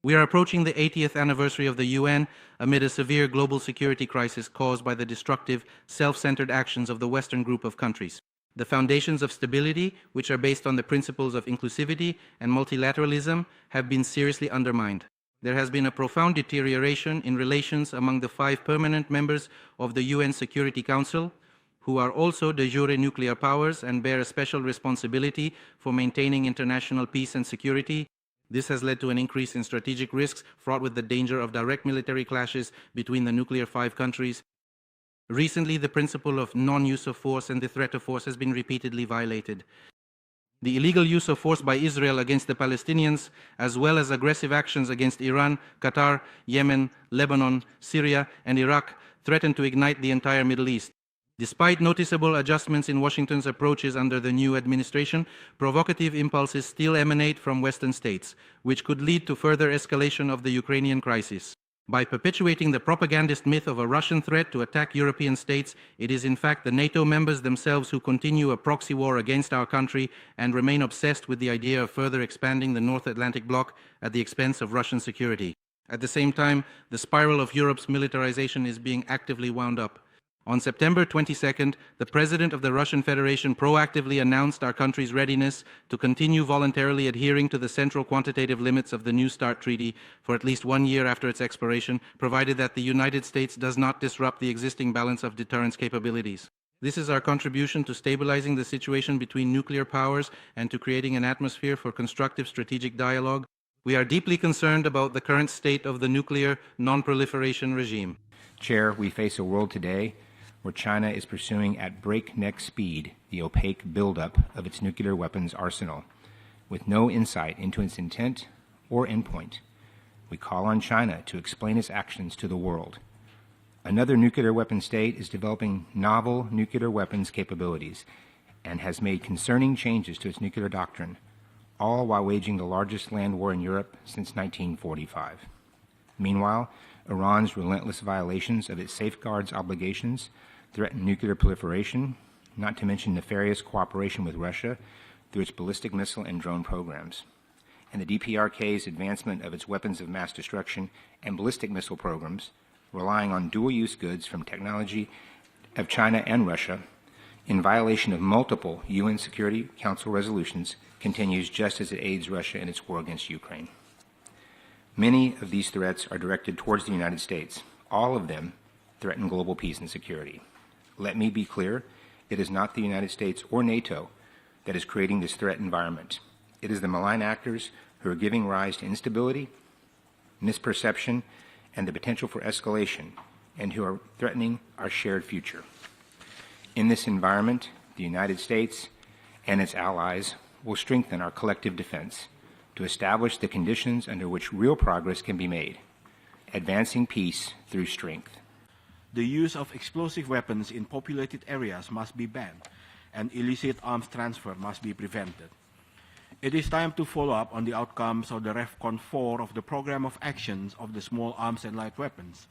We are approaching the 80th anniversary of the UN amid a severe global security crisis caused by the destructive, self-centered actions of the Western group of countries. The foundations of stability, which are based on the principles of inclusivity and multilateralism, have been seriously undermined. There has been a profound deterioration in relations among the 5 permanent members of the UN Security Council, who are also de jure nuclear powers and bear a special responsibility for maintaining international peace and security. This has led to an increase in strategic risks fraught with the danger of direct military clashes between the nuclear 5 countries. Recently, the principle of non-use of force and the threat of force has been repeatedly violated. The illegal use of force by Israel against the Palestinians, as well as aggressive actions against Iran, Qatar, Yemen, Lebanon, Syria, and Iraq, threaten to ignite the entire Middle East. Despite noticeable adjustments in Washington's approaches under the new administration, provocative impulses still emanate from Western states, which could lead to further escalation of the Ukrainian crisis. By perpetuating the propagandist myth of a Russian threat to attack European states, it is in fact the NATO members themselves who continue a proxy war against our country and remain obsessed with the idea of further expanding the North Atlantic bloc at the expense of Russian security. At the same time, the spiral of Europe's militarization is being actively wound up. On September 22nd, the President of the Russian Federation proactively announced our country's readiness to continue voluntarily adhering to the central quantitative limits of the New START Treaty for at least 1 year after its expiration, provided that the United States does not disrupt the existing balance of deterrence capabilities. This is our contribution to stabilizing the situation between nuclear powers and to creating an atmosphere for constructive strategic dialogue. We are deeply concerned about the current state of the nuclear non-proliferation regime. Chair, we face a world today where China is pursuing at breakneck speed the opaque buildup of its nuclear weapons arsenal, with no insight into its intent or endpoint. We call on China to explain its actions to the world. Another nuclear weapon state is developing novel nuclear weapons capabilities and has made concerning changes to its nuclear doctrine, all while waging the largest land war in Europe since 1945. Meanwhile, Iran's relentless violations of its safeguards obligations threaten nuclear proliferation, not to mention nefarious cooperation with Russia through its ballistic missile and drone programs. And the DPRK's advancement of its weapons of mass destruction and ballistic missile programs, relying on dual-use goods from technology of China and Russia, in violation of multiple UN Security Council resolutions, continues just as it aids Russia in its war against Ukraine. Many of these threats are directed towards the United States. All of them threaten global peace and security. Let me be clear, it is not the United States or NATO that is creating this threat environment. It is the malign actors who are giving rise to instability, misperception, and the potential for escalation, and who are threatening our shared future. In this environment, the United States and its allies will strengthen our collective defense to establish the conditions under which real progress can be made, advancing peace through strength. The use of explosive weapons in populated areas must be banned, and illicit arms transfer must be prevented. It is time to follow up on the outcomes of the REFCON 4 of the Program of Actions of the Small Arms and Light Weapons,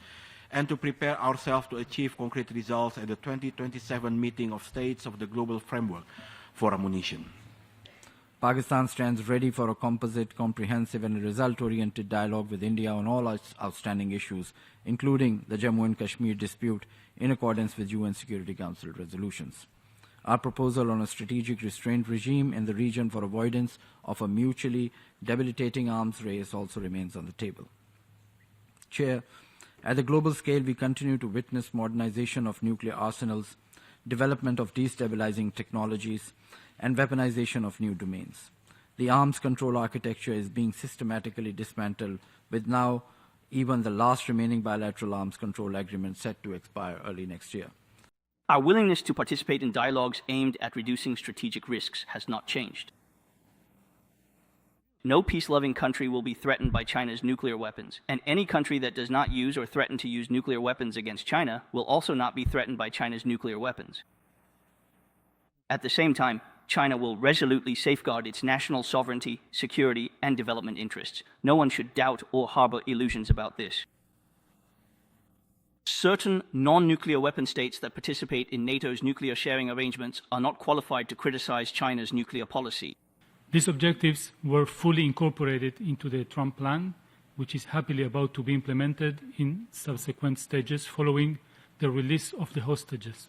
and to prepare ourselves to achieve concrete results at the 2027 meeting of states of the Global Framework for Ammunition. Pakistan stands ready for a composite, comprehensive and result-oriented dialogue with India on all outstanding issues, including the Jammu and Kashmir dispute, in accordance with UN Security Council resolutions. Our proposal on a strategic restraint regime in the region for avoidance of a mutually debilitating arms race also remains on the table. Chair, at the global scale, we continue to witness modernization of nuclear arsenals, development of destabilizing technologies, and weaponization of new domains. The arms control architecture is being systematically dismantled, with now even the last remaining bilateral arms control agreement set to expire early next year. Our willingness to participate in dialogues aimed at reducing strategic risks has not changed. No peace-loving country will be threatened by China's nuclear weapons, and any country that does not use or threaten to use nuclear weapons against China will also not be threatened by China's nuclear weapons. At the same time, China will resolutely safeguard its national sovereignty, security, and development interests. No one should doubt or harbor illusions about this. Certain non-nuclear weapon states that participate in NATO's nuclear sharing arrangements are not qualified to criticize China's nuclear policy. These objectives were fully incorporated into the Trump plan which is happily about to be implemented in subsequent stages following the release of the hostages.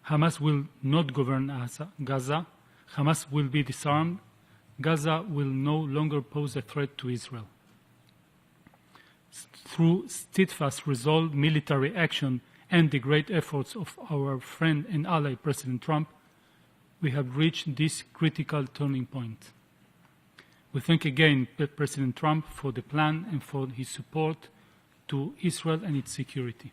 Hamas will not govern Gaza. Hamas will be disarmed. Gaza will no longer pose a threat to Israel. Through steadfast, resolved military action and the great efforts of our friend and ally, President Trump, we have reached this critical turning point. We thank again President Trump for the plan and for his support to Israel and its security.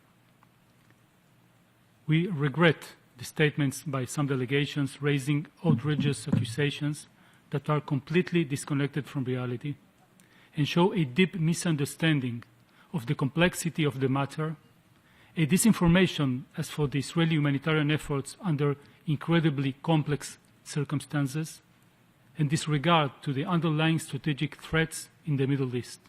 We regret the statements by some delegations raising outrageous accusations that are completely disconnected from reality and show a deep misunderstanding of the complexity of the matter, a disinformation as for the Israeli humanitarian efforts under incredibly complex circumstances, and disregard to the underlying strategic threats in the Middle East.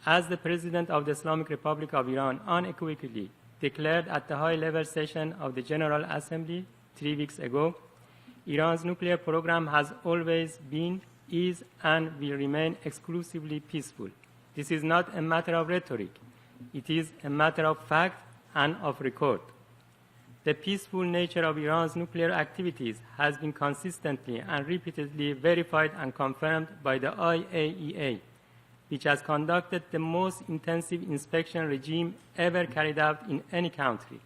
As the President of the Islamic Republic of Iran unequivocally declared at the high-level session of the General Assembly 3 weeks ago, Iran's nuclear program has always been, is, and will remain exclusively peaceful. This is not a matter of rhetoric. It is a matter of fact and of record. The peaceful nature of Iran's nuclear activities has been consistently and repeatedly verified and confirmed by the IAEA, which has conducted the most intensive inspection regime ever carried out in any country.